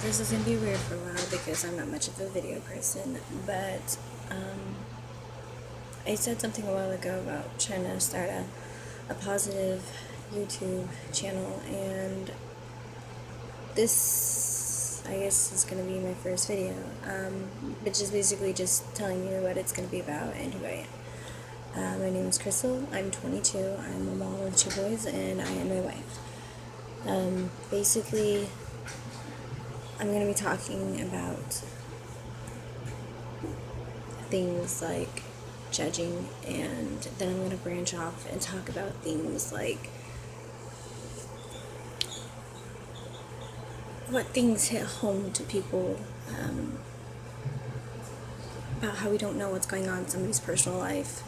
This is going to be weird for a while because I'm not much of a video person, but I said something a while ago about trying to start a positive YouTube channel, and this, I guess, is going to be my first video, which is basically just telling you what it's going to be about and who I am. My name is Crystal, I'm 22, I'm a mom of 2 boys, and I am my wife. Basically, I'm going to be talking about things like judging, and then I'm going to branch off and talk about things like what things hit home to people, about how we don't know what's going on in somebody's personal life,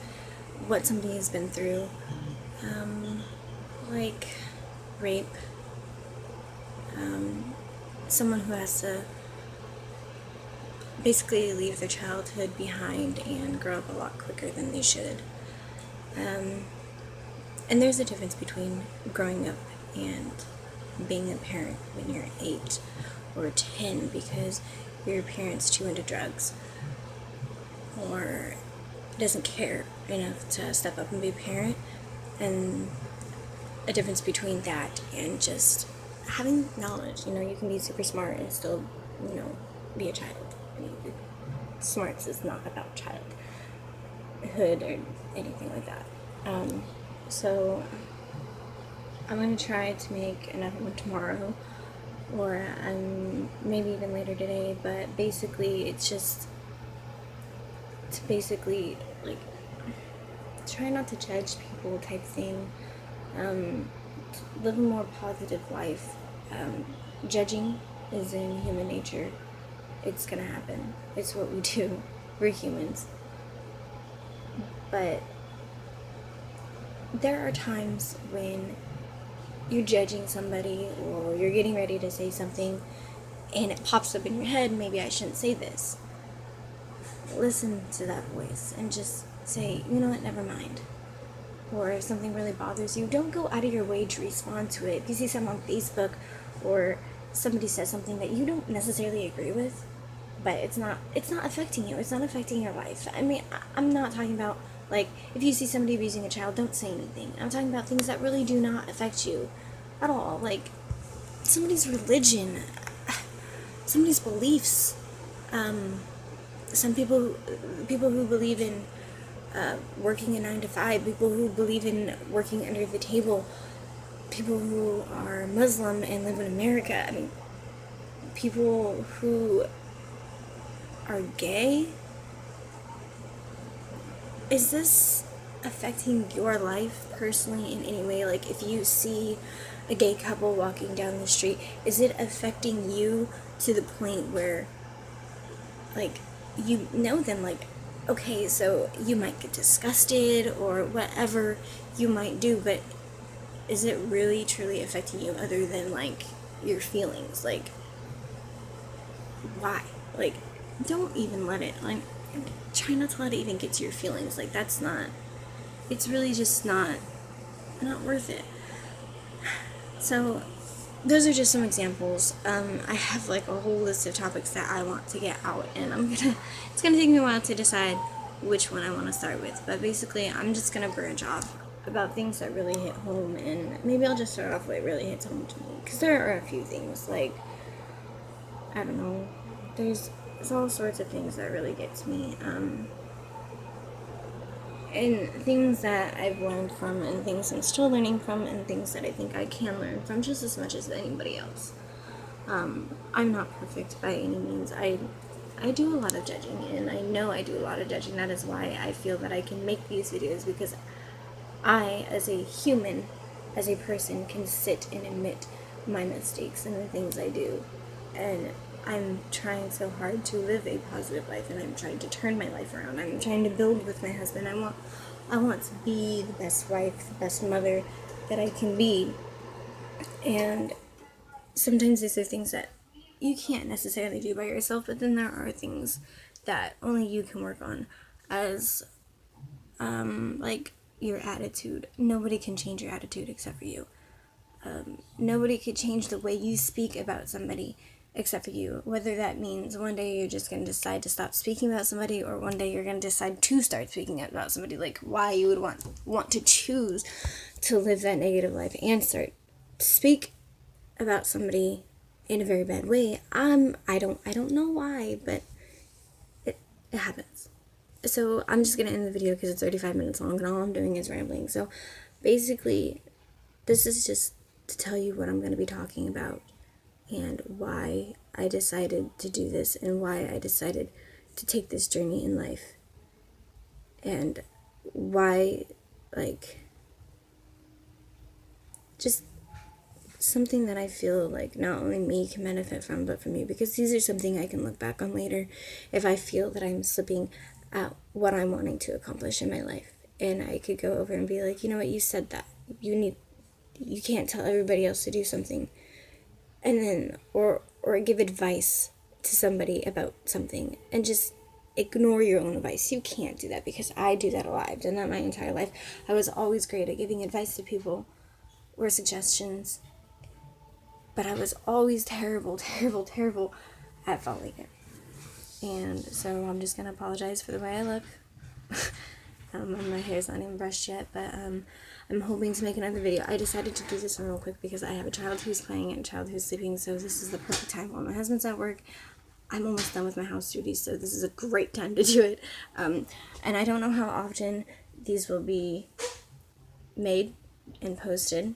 what somebody has been through, like rape, someone who has to basically leave their childhood behind and grow up a lot quicker than they should. And there's a difference between growing up and being a parent when you're 8 or 10 because your parent's too into drugs or doesn't care enough to step up and be a parent, and a difference between that and just having knowledge. You can be super smart and still, be a child. Smarts is not about childhood or anything like that. So I'm going to try to make another one tomorrow, or maybe even later today, but basically it's just to basically, like, try not to judge people type thing, live a more positive life. Judging is in human nature. It's gonna happen. It's what we do. We're humans. But there are times when you're judging somebody or you're getting ready to say something and it pops up in your head, maybe I shouldn't say this. Listen to that voice and just say, you know what, never mind. Or if something really bothers you, don't go out of your way to respond to it. If you see something on Facebook or somebody says something that you don't necessarily agree with, but it's not affecting you, it's not affecting your life. I mean, I'm not talking about, like, if you see somebody abusing a child, don't say anything. I'm talking about things that really do not affect you at all, like somebody's religion, somebody's beliefs, some people who believe in working a 9 to 5, people who believe in working under the table, people who are Muslim and live in America. I mean, people who are gay. Is this affecting your life personally in any way? Like, if you see a gay couple walking down the street, is it affecting you to the point where, like, you know them? Like, okay, so you might get disgusted or whatever you might do, but is it really truly affecting you other than, like, your feelings? Like, why? Like, don't even let it, like, try not to let it even get to your feelings. Like, that's not, it's really just not worth it. So those are just some examples. I have, like, a whole list of topics that I want to get out, and it's gonna take me a while to decide which one I want to start with, but basically I'm just gonna branch off about things that really hit home, and maybe I'll just start off with what really hits home to me, because there are a few things, like, I don't know, there's all sorts of things that really get to me, and things that I've learned from, and things I'm still learning from, and things that I think I can learn from just as much as anybody else. I'm not perfect by any means. I do a lot of judging, and I know I do a lot of judging. That is why I feel that I can make these videos, because I, as a human, as a person, can sit and admit my mistakes and the things I do. And I'm trying so hard to live a positive life, and I'm trying to turn my life around. I'm trying to build with my husband. I want to be the best wife, the best mother that I can be. And sometimes these are things that you can't necessarily do by yourself, but then there are things that only you can work on, as like your attitude. Nobody can change your attitude except for you. Nobody could change the way you speak about somebody except for you. Whether that means one day you're just going to decide to stop speaking about somebody, or one day you're going to decide to start speaking about somebody, like why you would want to choose to live that negative life and start to speak about somebody in a very bad way. I don't know why, but it happens. So I'm just gonna end the video because it's 35 minutes long and all I'm doing is rambling. So basically, this is just to tell you what I'm gonna be talking about and why I decided to do this and why I decided to take this journey in life, and why, like, just something that I feel like not only me can benefit from, but from you, because these are something I can look back on later if I feel that I'm slipping at what I'm wanting to accomplish in my life. And I could go over and be like, you know what, you said that. You can't tell everybody else to do something. And then, or give advice to somebody about something and just ignore your own advice. You can't do that, because I do that a lot. I've done that my entire life. I was always great at giving advice to people or suggestions, but I was always terrible at following it. And so I'm just gonna apologize for the way I look. My hair's not even brushed yet, but I'm hoping to make another video. I decided to do this one real quick because I have a child who's playing and a child who's sleeping, so this is the perfect time while my husband's at work. I'm almost done with my house duties, so this is a great time to do it. And I don't know how often these will be made and posted,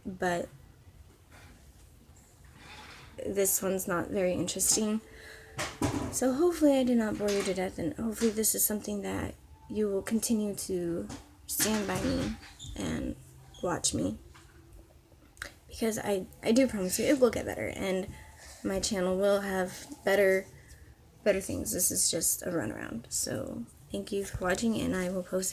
but this one's not very interesting. So hopefully I did not bore you to death, and hopefully this is something that you will continue to stand by me and watch me, because I do promise you it will get better, and my channel will have better things. This is just a runaround. So thank you for watching, and I will post